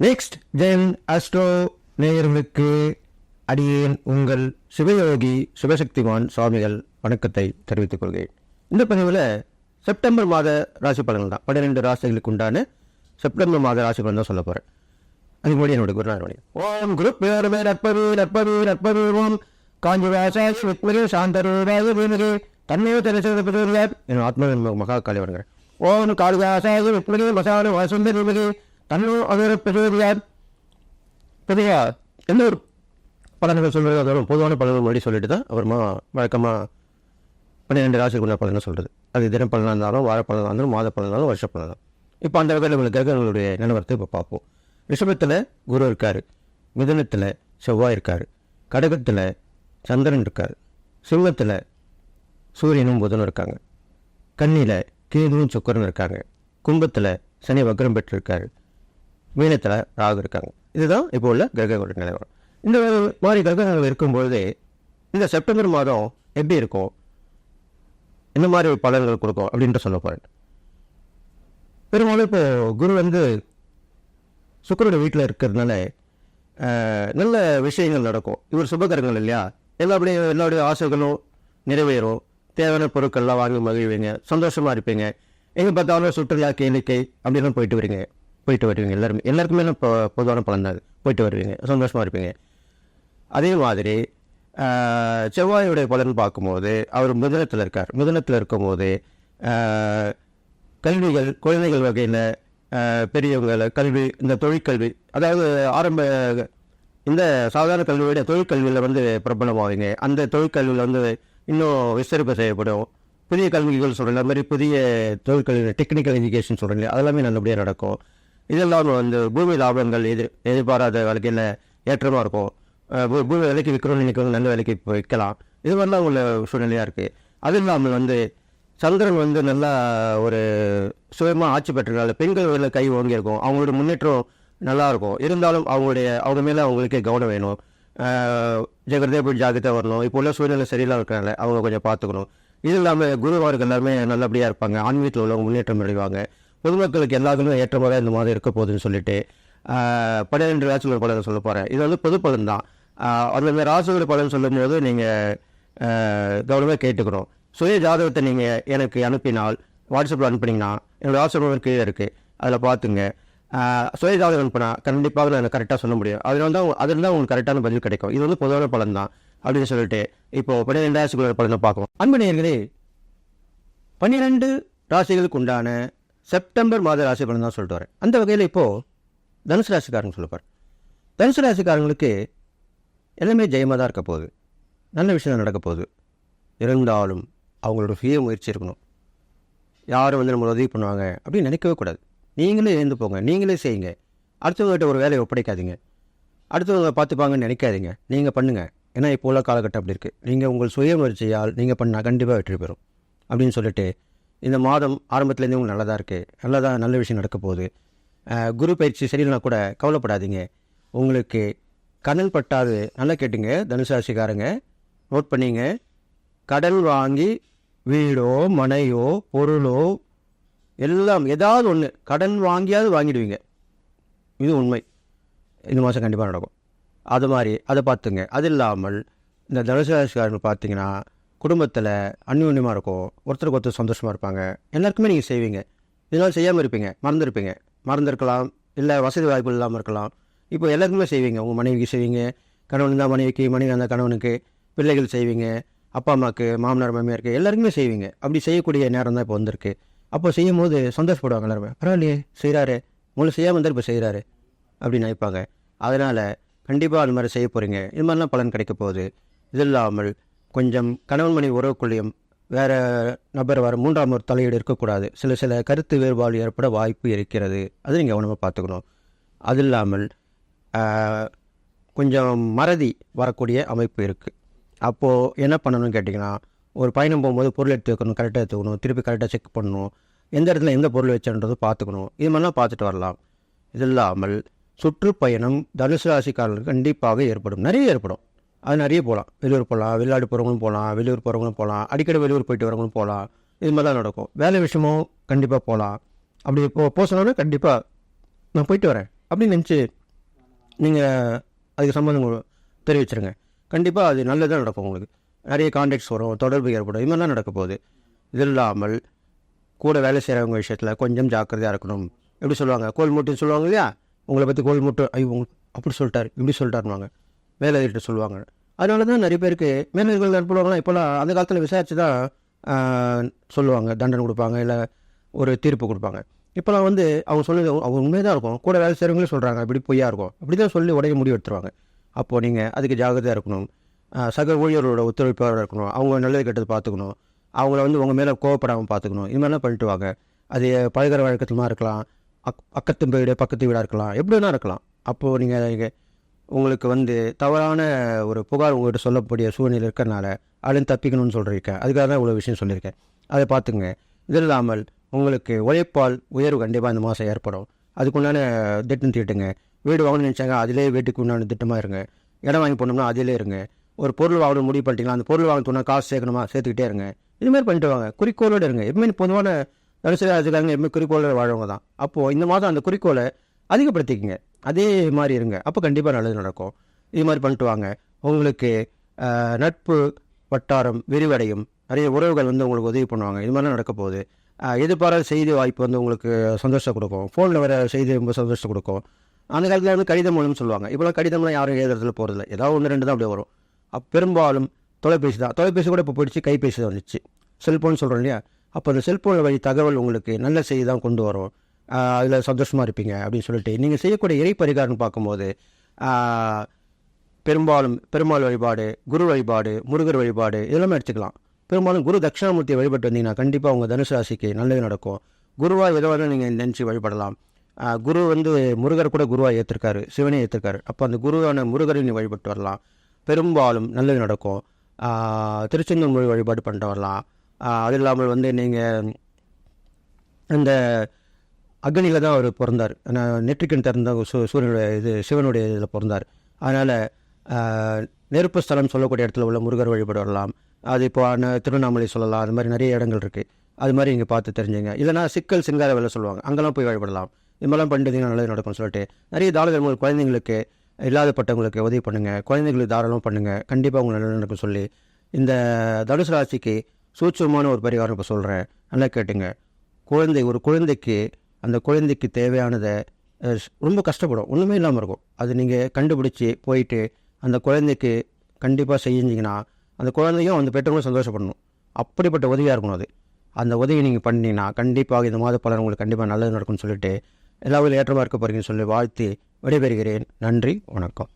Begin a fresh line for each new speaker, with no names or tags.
Next gen astro நேயர்களுக்கு அடியேன் உங்கள் சிவயோகி சிவசக்திமான் சுவாமிகள் வணக்கத்தை தெரிவித்துக் கொள்கிறேன். இந்த பதிவில் செப்டம்பர் மாத ராசி பலன்கள் தான், 12 ராசிகளுக்கு உண்டான செப்டம்பர் மாத ராசி பலன் தான் சொல்ல போகிறேன். அதுக்கு முன்னாடி என்னோட குருநாதர் ஓம் குரு பேரமே நற்பரு நற்பரு நற்பரு ஓம் காஞ்சி வாசு சாந்தரு தன்மையோ தெரிவித்த என் ஆத்மா மகா காலி வருங்க. ஓம் காளிவாசாய வித்மகே மசால வாசுந்தரி தன்னோ அதோட பெரிய எந்த ஒரு பலன்கள் சொல்கிறது அதோட பொதுவான பலன்கள் முன்னாடி சொல்லிட்டு தான் அப்புறமா வழக்கமாக 12 ராசிக்கு உள்ள பலன் சொல்கிறது. அது தினம் பலனாக இருந்தாலும் வார பலனாக இருந்தாலும் மாத பலனாலும் வருஷ பலனாக. இப்போ அந்த வகையில் உங்களுக்கு கிரகங்களுடைய நிலவரத்தை இப்போ பார்ப்போம். ரிஷபத்தில் குரு இருக்கார், மிதுனத்தில் செவ்வாய் இருக்கார், கடகத்தில் சந்திரன் இருக்கார், சிம்மத்தில் சூரியனும் புதனும் இருக்காங்க, கன்னியில் கேதுவும் சுக்கரன் இருக்காங்க, கும்பத்தில் சனி வக்ரம் பெற்றிருக்காரு, மீனத்தில் ராகு இருக்காங்க. இதுதான் இப்போ உள்ள கிரகங்களுடைய நிலவரம். இந்த மாதிரி கிரகங்கள் இருக்கும்பொழுதே இந்த செப்டம்பர் மாதம் எப்படி இருக்கும், என்ன மாதிரி பலன்கள் கொடுக்கும் அப்படின்ட்டு சொல்ல போகிறேன். பெரும்பாலும் இப்போ குரு சுக்கரோட வீட்டில் இருக்கிறதுனால நல்ல விஷயங்கள் நடக்கும். இவர் சுபகரங்கள் இல்லையா, எல்லாருடைய ஆசைகளும் நிறைவேறும், தேவையான பொருட்கள்லாம் வாங்கி மகிழ்வீங்க, சந்தோஷமாக இருப்பீங்க. எங்கே பார்த்தாலும் சுற்றுலா கேளிக்கை அப்படின்லாம் போயிட்டு வருவீங்க. எல்லாருக்குமே இப்போ பொதுவான பலன் தான், போயிட்டு வருவீங்க, சந்தோஷமாக இருப்பீங்க. அதே மாதிரி செவ்வாயுடைய பலன் பார்க்கும்போது அவர் மிதுனத்தில் இருக்கார். மிதுனத்தில் இருக்கும்போது கல்விகள், குழந்தைகள் வகையில் பெரியவங்களை கல்வி, இந்த தொழிற்கல்வி, அதாவது இந்த சாதாரண கல்வியோட தொழிற்கல்வியில் பிரபலமாவீங்க. அந்த தொழிற்கல்வியில் இன்னும் விஸ்தரிப்பு செய்யப்படும். புதிய கல்விகள் சொல்கிறேன், அது மாதிரி புதிய தொழிற்கல்வி, டெக்னிக்கல் எஜுகேஷன் சொல்கிறேன், அதெல்லாமே நல்லபடியாக நடக்கும். இதெல்லாம் பூமி லாபங்கள் எதிர்பாராத வகையில் ஏற்றமாக இருக்கும். பூமி விலைக்கு விற்கிறோம்னு நினைக்கிறவங்க நல்ல விலைக்கு விற்கலாம். இது மாதிரிலாம் உள்ள சூழ்நிலையாக இருக்குது. அது இல்லாமல் சந்திரன் நல்லா ஒரு சுயமாக ஆட்சி பெற்றனால பெண்கள் கை ஓங்கியிருக்கும், அவங்களோட முன்னேற்றம் நல்லாயிருக்கும். இருந்தாலும் அவங்க மேலே அவங்களுக்கே கவனம் வேணும். ஜெகதேப ஜாகிரதை வரணும். இப்போ உள்ள சூழ்நிலை சரியில்லாம இருக்கிறனால அவங்க கொஞ்சம் பார்த்துக்கணும். இது இல்லாமல் குருவார்கள் எல்லாருமே நல்லபடியாக இருப்பாங்க, ஆன்மீகத்தில் உள்ளவங்க முன்னேற்றம் அடைவாங்க. பொதுமக்களுக்கு எல்லாருக்கும் ஏற்றமாக இந்த மாதிரி இருக்க போகுதுன்னு சொல்லிட்டு 12 ராசிகளோட பலன் சொல்ல போகிறேன். இது பொது பலன் தான். அந்த ராசிகளோட பலன் சொல்லும்போது நீங்கள் கவனமாக கேட்டுக்கணும். சுய ஜாதகத்தை நீங்கள் எனக்கு அனுப்பினால், வாட்ஸ்அப்பில் அனுப்புனீங்கன்னா என்னோடய வாட்ஸ்அப் கீழே இருக்குது, அதில் பார்த்துங்க. சுய ஜாதகம் அனுப்பினா கண்டிப்பாக நான் கரெக்டாக சொல்ல முடியும். அதில் தான் உங்களுக்கு கரெக்டான பதில் கிடைக்கும். இது பொதுவான பலன் தான் அப்படின்னு சொல்லிட்டு இப்போ 12 ராசிகளோட பலனை பார்க்கணும். அன்பு நேயர்களே, 12 ராசிகளுக்கு உண்டான செப்டம்பர் மாத ராசி பலன் தான் சொல்லிட்டு வரேன். அந்த வகையில் இப்போது தனுசு ராசிக்காரங்க சொல்லப்பார். தனுசு ராசிக்காரங்களுக்கு எல்லாமே ஜெயமாக தான் இருக்க போகுது, நல்ல விஷயம் நடக்க போகுது. இருந்தாலும் அவங்களோட சுய முயற்சி இருக்கணும். யாரும் நம்ம உதவி பண்ணுவாங்க அப்படின்னு நினைக்கவே கூடாது. நீங்களே எழுந்து போங்க, நீங்களே செய்யுங்க. அடுத்தவங்ககிட்ட ஒரு வேலையை ஒப்படைக்காதீங்க, அடுத்தவங்க பார்த்துப்பாங்கன்னு நினைக்காதீங்க, நீங்கள் பண்ணுங்கள். ஏன்னா இப்போ உள்ள காலகட்டம் அப்படி இருக்குது. நீங்கள் உங்கள் சுய முயற்சியால் நீங்கள் பண்ணால் கண்டிப்பாக வெற்றி பெறும் அப்படின்னு சொல்லிட்டு இந்த மாதம் ஆரம்பத்துலேருந்து உங்களுக்கு நல்லதாக இருக்குது, நல்ல விஷயம் நடக்க போகுது. குரு பயிற்சி சரியில்லைனா கூட கவலைப்படாதீங்க. உங்களுக்கு கடன் பட்டாது, நல்லா கேட்டுங்க தனுசு ராசிக்காரங்க, நோட் பண்ணிங்க. கடன் வாங்கி வீடோ மனையோ பொருளோ எல்லாம் ஏதாவது ஒன்று கடன் வாங்கியாவது வாங்கிடுவீங்க. இது உண்மை. இந்த மாதம் கண்டிப்பாக நடக்கும். அது மாதிரி அதை பார்த்துங்க. அது இல்லாமல் இந்த தனுசு ராசிக்காரர்கள் பார்த்தீங்கன்னா குடும்பத்தில் அந்யோன்யமாக இருக்கும், ஒருத்தருக்கு ஒருத்தர் சந்தோஷமாக இருப்பாங்க. எல்லாருக்குமே நீங்கள் செய்வீங்க. இதனால் செய்யாமல் இருப்பீங்க, மறந்துருக்கலாம், இல்லை வசதி வாய்ப்பு இல்லாமல் இருக்கலாம். இப்போ எல்லாருக்குமே செய்வீங்க. உங்கள் மனைவிக்கு செய்வீங்க, கணவன் இருந்தால் மனைவிக்கு, மனைவி இருந்தால் கணவனுக்கு, பிள்ளைகள் செய்வீங்க, அப்பா அம்மாவுக்கு, மாமனார் மாமியாருக்கு எல்லாருக்குமே செய்வீங்க. அப்படி செய்யக்கூடிய நேரம் தான் இப்போ வந்திருக்கு. அப்போ செய்யும் போது சந்தோஷப்படுவாங்க எல்லாருமே. பரவாயில்லையே செய்கிறாரு, உங்களுக்கு செய்யாமல் இருந்தால் இப்போ செய்கிறாரு அப்படின்னு நினைப்பாங்க. அதனால் கண்டிப்பாக அது மாதிரி செய்ய போகிறீங்க. இது மாதிரிலாம் பலன் கிடைக்க போகுது. இது இல்லாமல் கொஞ்சம் கணவன் மனைவி உறவுக்குள்ளேயும் வேறு நபர் மூன்றாம் ஒரு தலையீடு இருக்கக்கூடாது. சில கருத்து வேறுபாடு ஏற்பட வாய்ப்பு இருக்கிறது. அது நீங்கள் கவனமாக பார்த்துக்கணும். அது இல்லாமல் கொஞ்சம் மறதி வரக்கூடிய அமைப்பு இருக்குது. அப்போது என்ன பண்ணணும்னு கேட்டிங்கன்னா, ஒரு பயணம் போகும்போது பொருள் எடுத்து வைக்கணும், கரெக்டாக எடுத்துக்கணும், திருப்பி கரெக்டாக செக் பண்ணணும், எந்த இடத்துல எந்த பொருள் வச்சுன்றது பார்த்துக்கணும். இது மாதிரிலாம் பார்த்துட்டு வரலாம். இது இல்லாமல் சுற்றுப்பயணம் தனுசு ராசிக்காரர்களுக்கு கண்டிப்பாக ஏற்படும், நிறைய ஏற்படும். அது நிறைய போகலாம். வெளியூர் போகலாம், வெளிநாடு போகிறவங்களும் போகலாம், வெளியூர் போகிறவங்களும் போகலாம், அடிக்கடி வெளியூர் போயிட்டு வரவங்களும் போகலாம். இது மாதிரிலாம் நடக்கும். வேலை விஷயமும் கண்டிப்பாக போகலாம். அப்படி போக சொன்னோன்னா கண்டிப்பாக நான் போயிட்டு வரேன், அப்படின்னு நினச்சி நீங்கள் அதுக்கு சம்மந்தம் தெரிவிச்சிருங்க. கண்டிப்பாக அது நல்லதாக நடக்கும். உங்களுக்கு நிறைய கான்டாக்ட்ஸ் வரும், தொடர்பு ஏற்படும். இது மாதிரிலாம் நடக்க போகுது. இது இல்லாமல் கூட வேலை செய்கிறவங்க விஷயத்தில் கொஞ்சம் ஜாக்கிரதையாக இருக்கணும். எப்படி சொல்லுவாங்க, கோல் மூட்டுன்னு சொல்லுவாங்க இல்லையா? உங்களை பற்றி கோல் மூட்டு, ஐயோ உங்களுக்கு அப்படி சொல்லிட்டார் இப்படி சொல்லிட்டாருவாங்க மேலதிகிட்ட சொல்லுவாங்க. அதனால தான் நிறைய பேருக்கு மேலதிகள் அனுப்புவாங்களாம். இப்போலாம் அந்த காலத்தில் விசாரித்து தான் சொல்லுவாங்க, தண்டனை கொடுப்பாங்க, இல்லை ஒரு தீர்ப்பு கொடுப்பாங்க. இப்போலாம் வந்து அவங்க சொன்னது அவங்க உண்மையாக தான் இருக்கும். கூட வேலை செய்கிறவங்களே சொல்கிறாங்க இப்படி பொய்யா இருக்கும், அப்படி தான் சொல்லி உடைய முடிவு எடுத்துருவாங்க. அப்போது நீங்கள் அதுக்கு ஜாகிரதையாக இருக்கணும். சக ஊழியர்களோட ஒத்துழைப்பாக இருக்கணும். அவங்க நல்லது கெட்டது பார்த்துக்கணும். அவங்கள வந்து உங்கள் மேலே கோவப்படாமல் பார்த்துக்கணும். இது மாதிரிலாம் பண்ணிட்டு வாங்க. அது பழகிற வழக்கத்துமா இருக்கலாம், அக்கத்து வீடு பக்கத்து வீடாக இருக்கலாம், எப்படி வேணா இருக்கலாம். அப்போது நீங்கள் உங்களுக்கு வந்து தவறான ஒரு புகார் உங்கள்கிட்ட சொல்லக்கூடிய சூழ்நிலை இருக்கிறனால அதுலேருந்து தப்பிக்கணும்னு சொல்லியிருக்கேன். அதுக்காக தான் இவ்வளோ விஷயம் சொல்லியிருக்கேன். அதை பார்த்துங்க. இது இல்லாமல் உங்களுக்கு உழைப்பால் உயர்வு கண்டிப்பாக இந்த மாதம் ஏற்படும். அதுக்குண்டான திட்டம் தீட்டுங்க. வீடு வாங்கணும்னு நினச்சாங்க, அதிலே வீட்டுக்கு உண்டான திட்டமாக இருங்க. இடம் வாங்கி போனோம்னா அதிலே இருங்க. ஒரு பொருள் வாங்கணும் முடிவு பண்ணிட்டீங்களா, அந்த பொருள் வாங்கினோம்னா காசு சேர்க்கணுமா, சேர்த்துக்கிட்டே இருங்க. இதுமாதிரி பண்ணிட்டு வாங்க. குறிக்கோளோடு இருங்க. எப்பவுமே பொதுவான அரசியல்வாதிக்காரங்க எப்பவுமே குறிக்கோளோடு வாழ்வங்க தான். அப்போது இந்த மாதம் அந்த குறிக்கோளை அதிகப்படுத்திக்கங்க. அதே மாதிரி இருங்க. அப்போ கண்டிப்பாக நல்லது நடக்கும். இது மாதிரி பண்ணிட்டு வாங்க. உங்களுக்கு நட்பு வட்டாரம் விரிவடையும். நிறைய உறவுகள் வந்து உங்களுக்கு உதவி பண்ணுவாங்க. இது மாதிரிலாம் நடக்க போகுது. எதிர்பாராத செய்தி வாய்ப்பு வந்து உங்களுக்கு சந்தோஷம் கொடுக்கும். ஃபோனில் வர செய்தி ரொம்ப சந்தோஷம் கொடுக்கும். அந்த காலத்தில் வந்து கடிதம் மூலம் சொல்லுவாங்க. இப்போலாம் கடிதம்லாம் யாரும் எழுதுறதுல போகிறதில்ல. ஏதாவது 1-2 தான் அப்படியே வரும். பெரும்பாலும் தொலைபேசி தான். தொலைபேசி கூட இப்போ போயிடுச்சு, கைபேசி தான் வந்துச்சு. செல்ஃபோன் சொல்கிறோம் இல்லையா? அப்போ அந்த செல்ஃபோன் வழி தகவல் உங்களுக்கு நல்ல செய்தி தான் கொண்டு வரும். அதில் சந்தோஷமாக இருப்பீங்க அப்படின்னு சொல்லிட்டு நீங்கள் செய்யக்கூடிய இறை பரிகாரம்னு பார்க்கும்போது பெரும்பாலும் பெருமாள் வழிபாடு, குரு வழிபாடு, முருகர் வழிபாடு இதெல்லாமே எடுத்துக்கலாம். பெரும்பாலும் குரு தட்சிணாமூர்த்தியை வழிபட்டு வந்தீங்கன்னா கண்டிப்பாக உங்கள் தனுசு ராசிக்கு நல்லது நடக்கும். குருவாக விதவாக நீங்கள் நினச்சி வழிபடலாம். குரு வந்து முருகர் கூட குருவாக ஏற்றிருக்காரு, சிவனை ஏற்றிருக்காரு. அப்போ அந்த குருவான முருகரை நீ வழிபட்டு வரலாம். பெரும்பாலும் நல்லது நடக்கும். திருச்செந்தூர் மொழி வழிபாடு பண்ணிட்டு வரலாம். அது இல்லாமல் வந்து நீங்கள் இந்த அக்னியில் தான் அவர் பிறந்தார். நெற்றிக்கண் திறந்த சூரியனுடைய சிவனுடைய இதில் பிறந்தார். அதனால் நெருப்பு ஸ்தலம் சொல்லக்கூடிய இடத்துல உள்ள முருகர் வழிபாடு வரலாம். அது இப்போ திருவண்ணாமலை சொல்லலாம். அது மாதிரி நிறைய இடங்கள் இருக்குது. அது மாதிரி இங்கே பார்த்து தெரிஞ்சுங்க. இல்லைனா சிக்கல் சிங்கார வேலை சொல்லுவாங்க, அங்கெல்லாம் போய் வழிபடலாம். இது மாதிரிலாம் பண்ணிட்டீங்கன்னா நல்லது நடக்கும்னு சொல்லிட்டு நிறைய தாராளங்கள் குழந்தைங்களுக்கு இல்லாதப்பட்டவங்களுக்கு உதவி பண்ணுங்கள். குழந்தைங்களுக்கு தாராளமாக பண்ணுங்கள். கண்டிப்பாக உங்களுக்கு நல்லது நடக்கும் சொல்லி இந்த தனுசு ராசிக்கு சூட்சமான ஒரு பரிகாரம் இப்போ சொல்கிறேன். நல்லா கேட்டுங்க. ஒரு குழந்தைக்கு அந்த குழந்தைக்கு தேவையானதை ரொம்ப கஷ்டப்படும், ஒன்றுமே இல்லாமல் இருக்கும். அது நீங்கள் கண்டுபிடிச்சி போயிட்டு அந்த குழந்தைக்கு கண்டிப்பாக செஞ்சிங்கன்னா அந்த குழந்தையும் அந்த பெற்றவங்களும் சந்தோஷப்படணும். அப்படிப்பட்ட உதவியாக இருக்கணும் அது. அந்த உதவி நீங்கள் பண்ணிங்கன்னா கண்டிப்பாக இந்த மாத பலன் உங்களுக்கு கண்டிப்பாக நல்லது நடக்கும்னு சொல்லிட்டு எல்லா ஏற்றமாக இருக்க போகிறீங்கன்னு சொல்லி வாழ்த்தி விடைபெறுகிறேன். நன்றி, வணக்கம்.